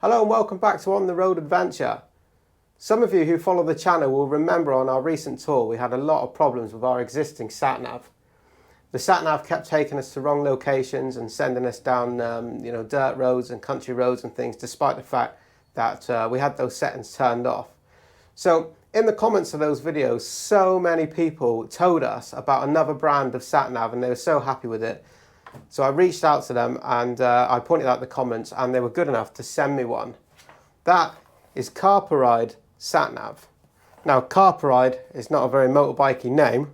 Hello and welcome back to On the Road Adventure. Some of you who follow the channel will remember on our recent tour we had a lot of problems with our existing satnav. The satnav kept taking us to wrong locations and sending us down dirt roads and country roads and things, despite the fact that we had those settings turned off. So in the comments of those videos, so many people told us about another brand of satnav and they were so happy with it. So I reached out to them and I pointed out the comments and they were good enough to send me one. That is Carpuride Satnav. Now Carpuride is not a very motorbikey name,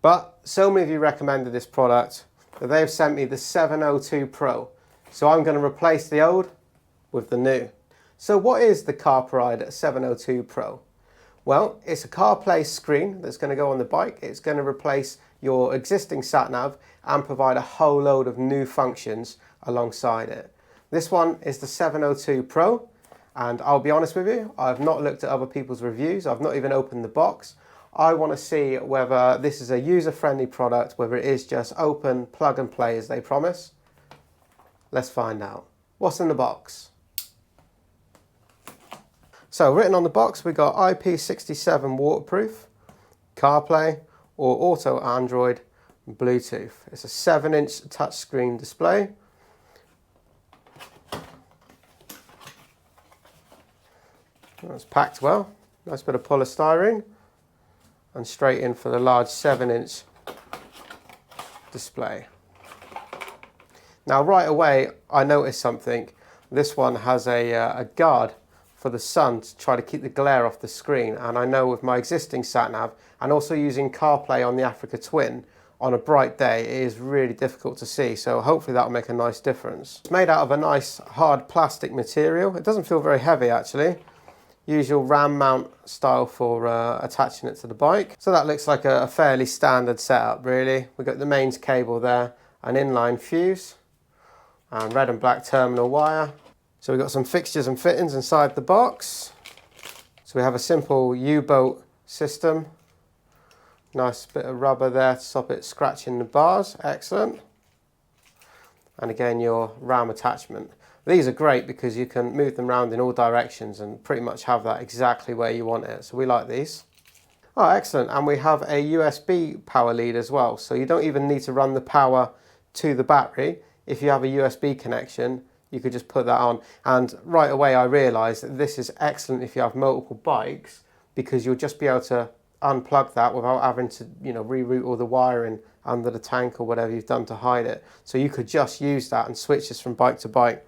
but so many of you recommended this product that they've sent me the 702 Pro. So I'm going to replace the old with the new. So what is the Carpuride 702 Pro? Well, it's a Carplay screen that's going to go on the bike. It's going to replace your existing satnav and provide a whole load of new functions alongside it. This one is the 702 Pro, and I'll be honest with you, I've not looked at other people's reviews. I've not even opened the box. I want to see whether this is a user-friendly product, whether it is just open, plug and play as they promise. Let's find out. What's in the box? So written on the box, we got IP67 waterproof, CarPlay or Auto Android, Bluetooth. It's a 7-inch touchscreen display. It's packed well. Nice bit of polystyrene. And straight in for the large 7-inch display. Now right away, I noticed something. This one has a guard for the sun to try to keep the glare off the screen, and I know with my existing satnav and also using CarPlay on the Africa Twin on a bright day it is really difficult to see, so hopefully that'll make a nice difference. It's made out of a nice hard plastic material. It doesn't feel very heavy actually. Usual ram mount style for attaching it to the bike. So that looks like a fairly standard setup really. We've got the mains cable there, an inline fuse and red and black terminal wire. So we've got some fixtures and fittings inside the box. So we have a simple U-bolt system. Nice bit of rubber there to stop it scratching the bars. Excellent. And again, your ram attachment. These are great because you can move them around in all directions and pretty much have that exactly where you want it. So we like these. Oh, excellent. And we have a USB power lead as well. So you don't even need to run the power to the battery. If you have a USB connection, you could just put that on. And right away I realised that this is excellent if you have multiple bikes, because you'll just be able to unplug that without having to reroute all the wiring under the tank or whatever you've done to hide it. So you could just use that and switch this from bike to bike.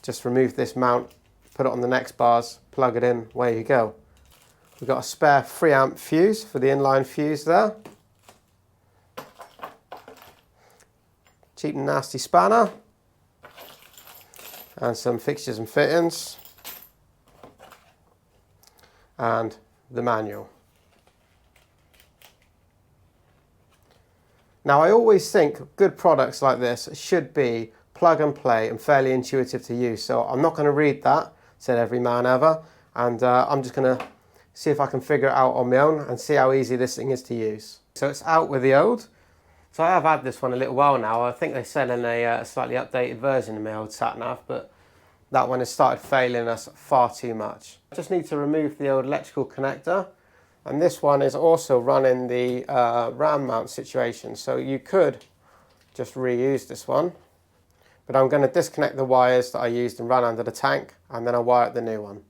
Just remove this mount, put it on the next bars, plug it in, away you go. We've got a spare 3-amp fuse for the inline fuse there. Cheap and nasty spanner. And some fixtures and fittings. And the manual. Now I always think good products like this should be plug and play and fairly intuitive to use. So I'm not going to read that, said every man ever, and I'm just going to see if I can figure it out on my own and see how easy this thing is to use. So it's out with the old. So I have had this one a little while now. I think they sell in a slightly updated version of my old satnav, but that one has started failing us far too much. I just need to remove the old electrical connector. And this one is also running the ram mount situation, so you could just reuse this one. But I'm going to disconnect the wires that I used and run under the tank, and then I'll wire up the new one.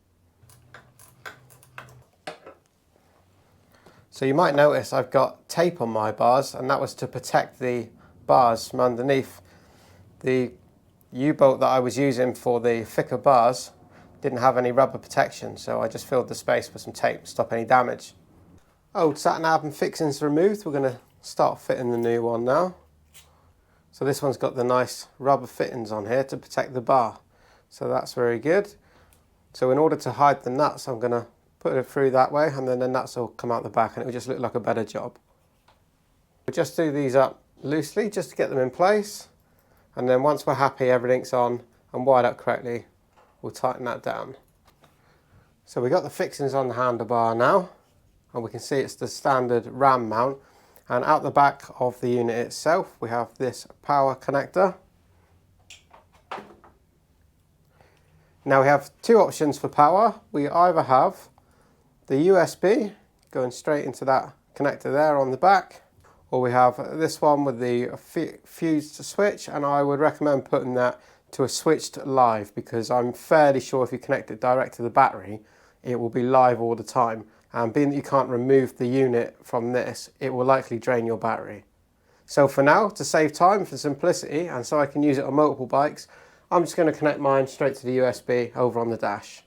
So you might notice I've got tape on my bars, and that was to protect the bars from underneath. The U-bolt that I was using for the thicker bars didn't have any rubber protection, so I just filled the space with some tape to stop any damage. Old satnav and fixings removed. We're going to start fitting the new one now. So this one's got the nice rubber fittings on here to protect the bar. So that's very good. So in order to hide the nuts, I'm going to put it through that way, and then the nuts will come out the back and it will just look like a better job. We'll just do these up loosely just to get them in place. And then once we're happy everything's on and wired up correctly, we'll tighten that down. So we've got the fixings on the handlebar now, and we can see it's the standard ram mount. And out the back of the unit itself, we have this power connector. Now we have two options for power. We either have the USB going straight into that connector there on the back, or we have this one with the fused switch, and I would recommend putting that to a switched live, because I'm fairly sure if you connect it direct to the battery, it will be live all the time. And being that you can't remove the unit from this, it will likely drain your battery. So for now, to save time for simplicity, and so I can use it on multiple bikes, I'm just going to connect mine straight to the USB over on the dash.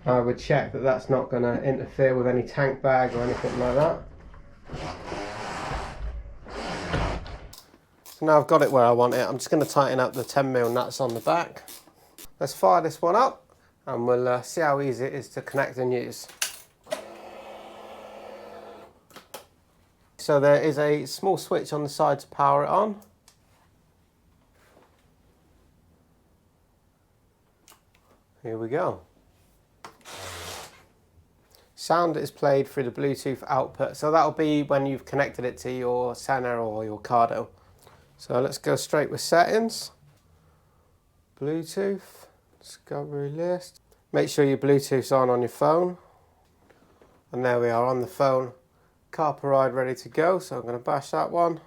I would check that that's not going to interfere with any tank bag or anything like that. So now I've got it where I want it, I'm just going to tighten up the 10mm nuts on the back. Let's fire this one up and we'll see how easy it is to connect and use. So there is a small switch on the side to power it on. Here we go. Sound is played through the Bluetooth output, so that'll be when you've connected it to your Satnav or your Cardo. So let's go straight with settings. Bluetooth, discovery list. Make sure your Bluetooth's on your phone. And there we are on the phone. Carpuride ready to go, so I'm going to bash that one.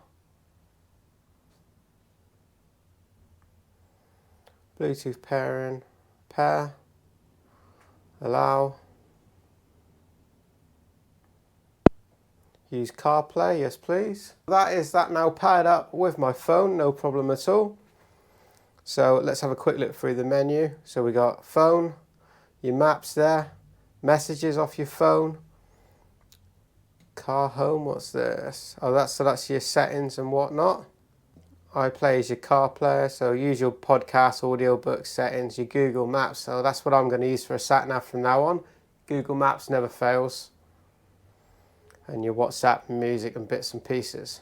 Bluetooth pairing, pair, allow. Use Carplay, yes please. That is that now paired up with my phone, no problem at all. So let's have a quick look through the menu. So we got phone, your maps there, messages off your phone, car home, what's this? Oh, that's your settings and whatnot. iPlay is your car player, so use your podcast, audiobook settings, your Google Maps. So that's what I'm going to use for a Satnav from now on. Google Maps never fails. And your WhatsApp, music and bits and pieces.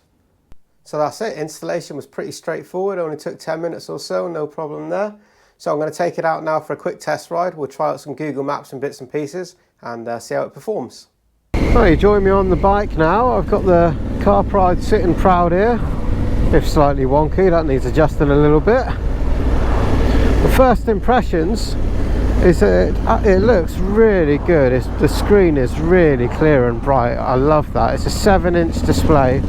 So that's it. Installation was pretty straightforward, only took 10 minutes or so, no problem there. So I'm going to take it out now for a quick test ride. We'll try out some Google Maps and bits and pieces and see how it performs. Well, you join me on the bike now. I've got the Carpuride sitting proud here, if slightly wonky, that needs adjusting a little bit. The first impressions is that it looks really good. The screen is really clear and bright. I love that. It's a 7-inch display,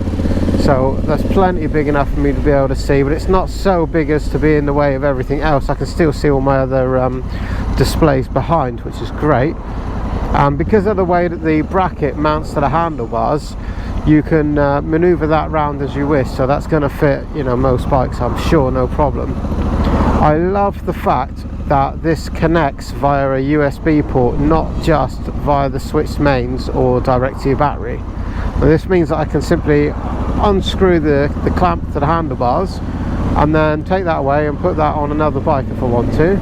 so that's plenty big enough for me to be able to see, but it's not so big as to be in the way of everything else. I can still see all my other displays behind, which is great. Because of the way that the bracket mounts to the handlebars, you can maneuver that round as you wish, so that's going to fit, you know, most bikes, I'm sure, no problem. I love the fact that this connects via a USB port, not just via the switched mains or direct to your battery. And this means that I can simply unscrew the clamp to the handlebars and then take that away and put that on another bike if I want to.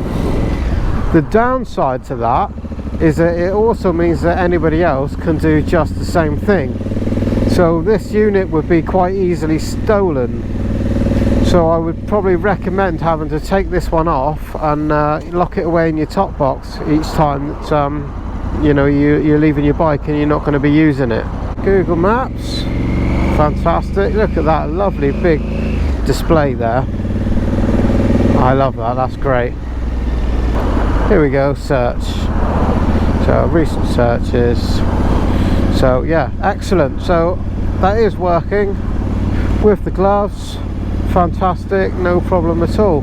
The downside to that is that it also means that anybody else can do just the same thing. So this unit would be quite easily stolen. So I would probably recommend having to take this one off and lock it away in your top box each time that you know, you're leaving your bike and you're not going to be using it. Google Maps, fantastic. Look at that lovely big display there. I love that, that's great. Here we go, search. So recent searches. So yeah, excellent. So that is working with the gloves. Fantastic, no problem at all.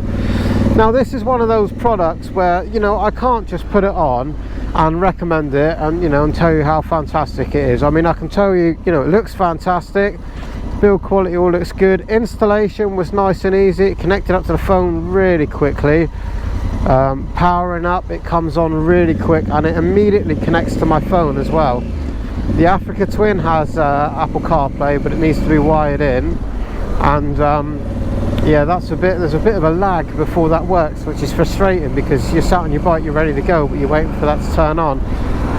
Now this is one of those products where, you know, I can't just put it on and recommend it and, you know, and tell you how fantastic it is. I mean, I can tell you, you know, it looks fantastic, build quality all looks good, installation was nice and easy, it connected up to the phone really quickly, powering up, it comes on really quick and it immediately connects to my phone as well. The Africa Twin has Apple CarPlay, but it needs to be wired in, and yeah, there's a bit of a lag before that works, which is frustrating because you're sat on your bike, you're ready to go, but you're waiting for that to turn on.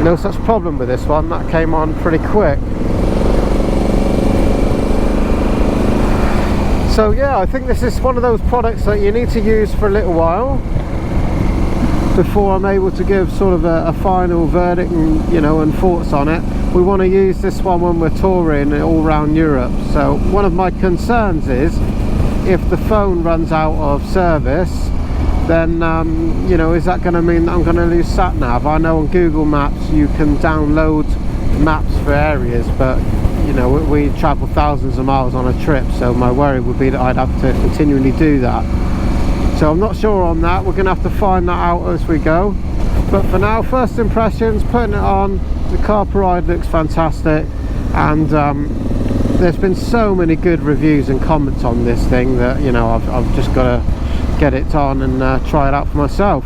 No such problem with this one, that came on pretty quick. So yeah, I think this is one of those products that you need to use for a little while. before I'm able to give sort of a final verdict and, you know, and thoughts on it. We want to use this one when we're touring all around Europe. So one of my concerns is if the phone runs out of service, then you know, is that going to mean that I'm going to lose SatNav? I know on Google Maps you can download maps for areas, but you know, we travel thousands of miles on a trip, so my worry would be that I'd have to continually do that. So I'm not sure on that. We're going to have to find that out as we go. But for now, first impressions, putting it on, the Carpuride looks fantastic, and there's been so many good reviews and comments on this thing that, you know, I've just got to get it on and try it out for myself.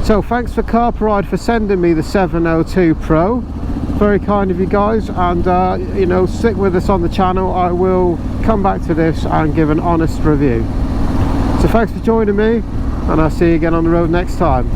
So thanks for Carpuride for sending me the 702 Pro. Very kind of you guys, and you know, stick with us on the channel. I will come back to this and give an honest review. So thanks for joining me, and I'll see you again on the road next time.